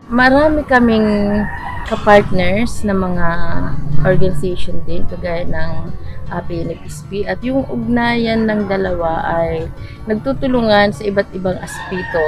Marami kaming kapartners na mga organization din, kagaya ng PNFSP, at yung ugnayan ng dalawa ay nagtutulungan sa iba't ibang aspeto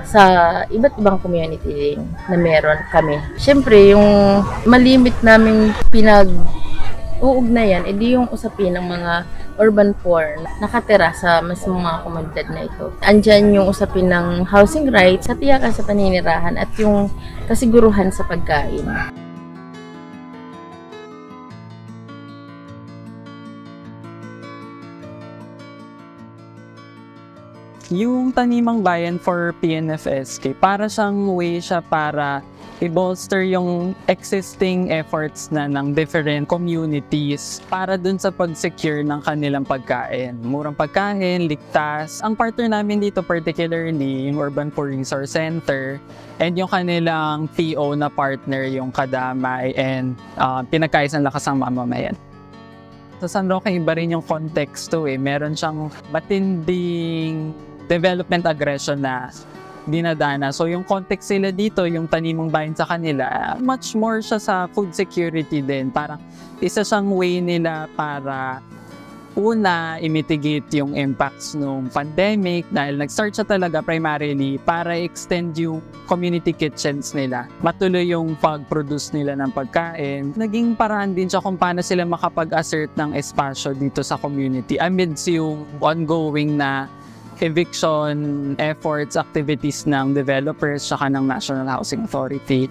sa iba't ibang community din na meron kami. Siyempre, yung malimit naming pinag-uugnayan, edi yung usapin ng mga urban poor nakatira sa mas mga komunidad na ito. Andyan yung usapin ng housing rights, katiyakan sa paninirahan, at yung kasiguruhan sa pagkain. Yung Tanimang Bayan for PNFSK, para siyang way siya para i-bolster yung existing efforts na ng different communities para dun sa pag-secure ng kanilang pagkain. Murang pagkain, ligtas. Ang partner namin dito particularly, yung Urban Poor Resource Center, and yung kanilang PO na partner, yung Kadamay and Pinagkaisang Lakas ng Mamamayan. Sa San Roque, iba rin yung context to eh. Meron siyang matinding development aggression na dinadana. So yung context sila dito, yung Tanimang Bayan sa kanila, much more siya sa food security din. Parang isa siyang way nila para una, i-mitigate yung impacts ng pandemic dahil nag-start siya talaga primarily para extend yung community kitchens nila. Matuloy yung pag-produce nila ng pagkain. Naging paraan din siya kung paano sila makapag-assert ng espasyo dito sa community amidst yung ongoing na eviction efforts, activities ng developers saka ng National Housing Authority.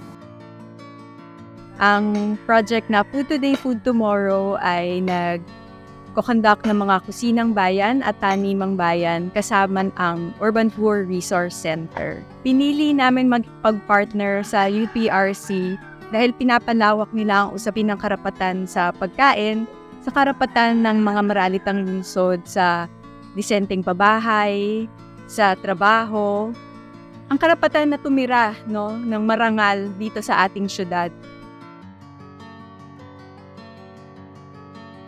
Ang project na Food Today, Food Tomorrow ay nag-conduct ng mga kusinang bayan at tanimang bayan kasama ang Urban Poor Resource Center. Pinili namin magpag-partner sa UPRC dahil pinapalawak nila ang usapin ng karapatan sa pagkain, sa karapatan ng mga maralitang lungsod sa disenteng pabahay, sa trabaho, ang karapatan na tumira ng marangal dito sa ating syudad.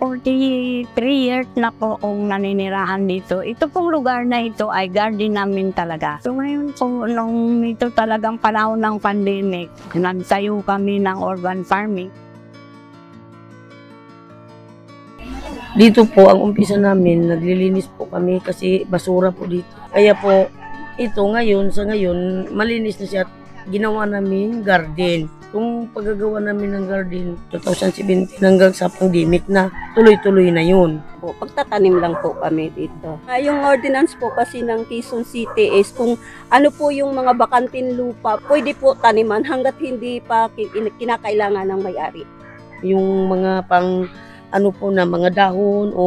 43 years na po akong naninirahan dito. Ito pong lugar na ito ay garden namin talaga. So ngayon po, nung ito talagang panahon ng pandemic, nagtayo kami ng urban farming. Dito po, ang umpisa namin, naglilinis po kami kasi basura po dito. Kaya po, ito ngayon, sa ngayon, malinis na siya at ginawa namin garden. Kung paggagawa namin ng garden, 2017 hanggang sa pandemic na, tuloy-tuloy na yun. Pagtatanim lang po kami dito. Yung ordinance po kasi ng Quezon City is kung ano po yung mga bakanting lupa, pwede po taniman hanggat hindi pa kinakailangan ng may-ari. Yung mga pang ano po na mga dahon o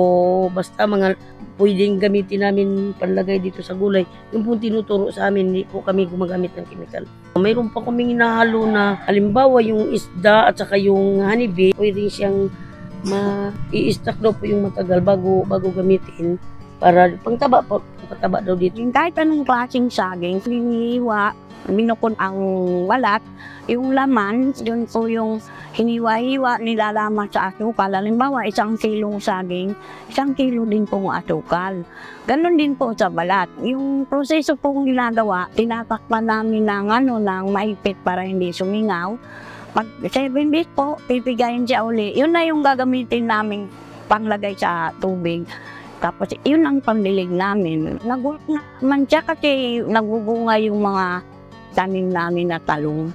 basta mga pwedeng gamitin namin panlagay dito sa gulay. Yung po tinuturo sa amin, hindi po kami gumagamit ng chemical. Mayroon pa kaming hinahalo na halimbawa yung isda at saka yung honeybee, pwede siyang i-stack daw po yung matagal bago gamitin para pangtaba po, pataba daw dito. Kahit anong klaseng saging, hinihiwa, binukod ang walat, yung laman, yun po yung hiniwa-hiwa, nilalama sa asukal. Halimbawa, 1 kilong saging, 1 kilo din pong asukal. Ganon din po sa balat. Yung proseso pong ginagawa, tinatakpan namin ng maipit para hindi sumingaw. Pag 7 days po, pipigayin siya uli. Yun na yung gagamitin namin panglagay sa tubig. Tapos yun ang pambilig namin. Nagulat naman siya kasi nagbubunga yung mga tanim namin na talong.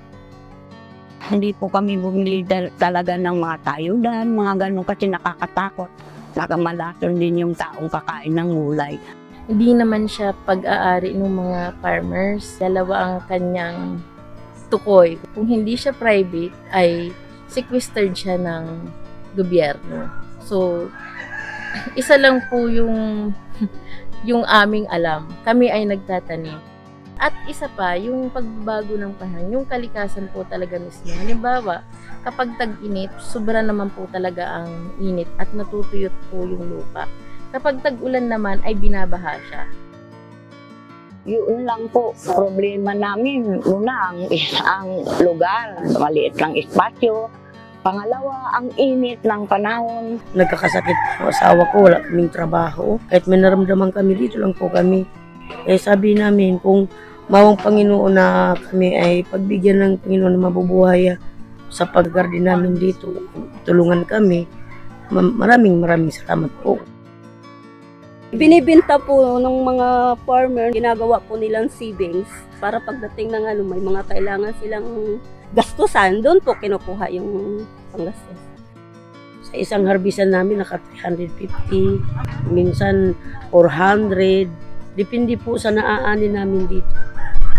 Hindi po kami bumili talaga ng mga tayudan, mga ganun kasi nakakatakot. Nakamalason din yung taong kakain ng gulay. Hindi naman siya pag-aari ng mga farmers. Dalawa ang kanyang tukoy. Kung hindi siya private, ay sequestered siya ng gobyerno. So, isa lang po yung aming alam. Kami ay nagtatanim. At isa pa, yung pagbabago ng panahon, yung kalikasan po talaga mismo. Halimbawa, kapag tag-init, sobra naman po talaga ang init at natutuyot po yung lupa. Kapag tag-ulan naman, ay binabaha siya. Yun lang po, problema namin. Una, ang lugar, maliit lang espasyo. Pangalawa, ang init ng panahon. Nagkakasakit po asawa ko, wala kaming trabaho. Kahit may naramdaman kami, dito lang po kami. Eh sabi namin, kung Mawang Panginoon na kami ay pagbigyan ng Panginoon na mabubuhay sa pag-garden namin dito. Tulungan kami. Maraming salamat po. Binibenta po ng mga farmer, ginagawa po nilang savings para pagdating ng may mga kailangan silang gastusan, doon po kinukuha yung panggastos. Sa isang harbisan namin, naka 350, minsan 400. Depende po sa naaani namin dito.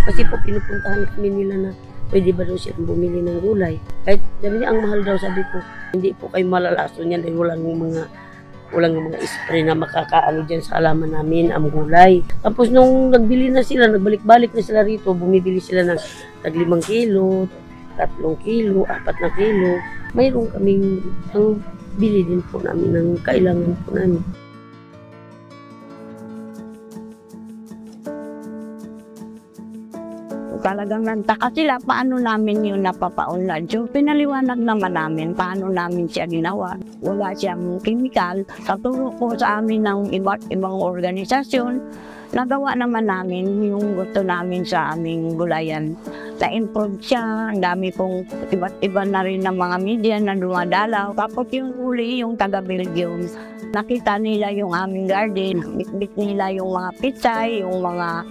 Kasi po pinupuntahan kami nila na pwede ba daw silang bumili ng gulay. Kahit sabi niya, ang mahal daw, sabi ko, hindi po kayo malalaso niyan dahil walang mga spray na makakaano dyan sa alaman namin, ang gulay. Tapos nung nagbili na sila, nagbalik-balik na sila rito, bumibili sila ng tag 5 kilo, 3 kilo, 4 na kilo. Mayroon kaming ang bili din po namin ng kailangan po namin. Talagang nagtaka sila paano namin yun napapaunlad. So, pinaliwanag naman namin paano namin siya ginawa. Wala siyang chemical. Sa turo po sa amin ng iba't ibang organisasyon, nagawa naman namin yung gusto namin sa aming gulayan. Na-improve siya, ang dami pong iba't iba na rin ng mga media na dumadalaw. Tapos yung huli, yung taga-Belgium, nakita nila yung aming garden, bit nila yung mga pitsay, yung mga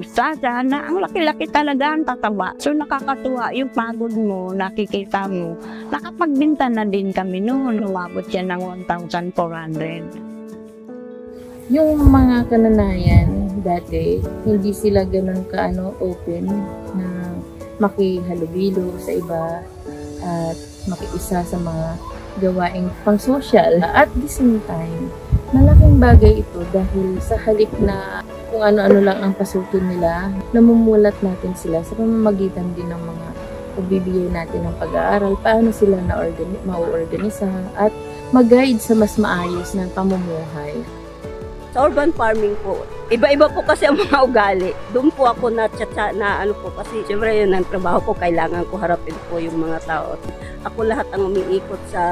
sasa na ang laki-laki talaga, ang tataba. So nakakatuwa yung pagod mo, nakikita mo. Nakapagbinta na din kami noon, umabot siya ng 1,400. Yung mga kananayan dati, hindi sila ganun open na makihalubilo sa iba at makiisa sa mga gawaing pang-social. At the same time, malaking bagay ito dahil sa halip na kung ano-ano lang ang pasukin nila, namumulat natin sila sa pamamagitan din ng mga pagbibigay natin ng pag-aaral, paano sila mauorganisa at mag-guide sa mas maayos na pamumuhay. Sa urban farming po, iba-iba po kasi ang mga ugali. Doon po ako na po kasi siyempre yun ang trabaho ko, kailangan ko harapin po yung mga tao. Ako lahat ang umiikot sa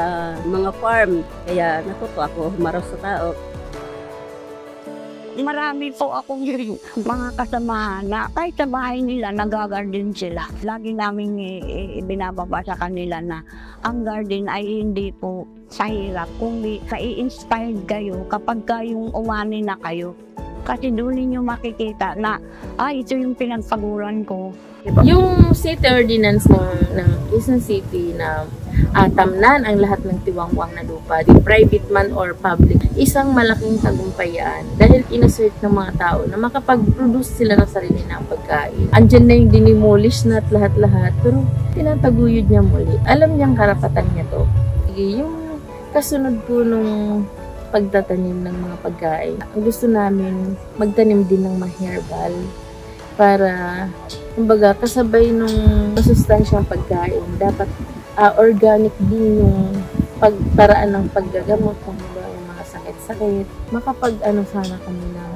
mga farm, kaya natuto ako humarap sa tao. Marami po akong mga kasamahan na kahit sa bahay nila, nag-garden sila. Lagi namin ibinababa sa kanila na ang garden ay hindi po sa hirap, kundi ka-i-inspired kayo kapag kayong umani na kayo. Kasi doon ninyo makikita na, ito yung pinagpaguran ko. Yung city ordinance ng Quezon City na tamnan ang lahat ng tiwangwang na lupa, di private man or public, isang malaking tagumpayan dahil inassert ng mga tao na makapag-produce sila ng sarili ng pagkain. Andyan na yung dinimolish na at lahat-lahat, pero tinataguyod niya muli. Alam niyang karapatan niya to. Yung kasunod po nung pagtatanim ng mga pagkain, ang gusto namin magtanim din ng mga herbal para, kumbaga, kasabay nung masustansyang pagkain, dapat organic din yung pagparaan ng paggagamot kung yung mga sakit-sakit. Sana kami ng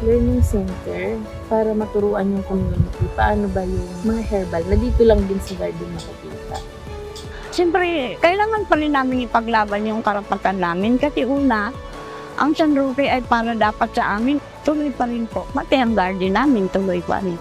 learning center para maturuan yung community paano ba yung mga herbal na dito lang din sa garden makikita. Siyempre, kailangan pa rin namin ipaglaban yung karapatan namin kasi una, ang San Roque ay para dapat sa amin, tuloy pa rin po. Pati ang garden namin, tuloy pa rin.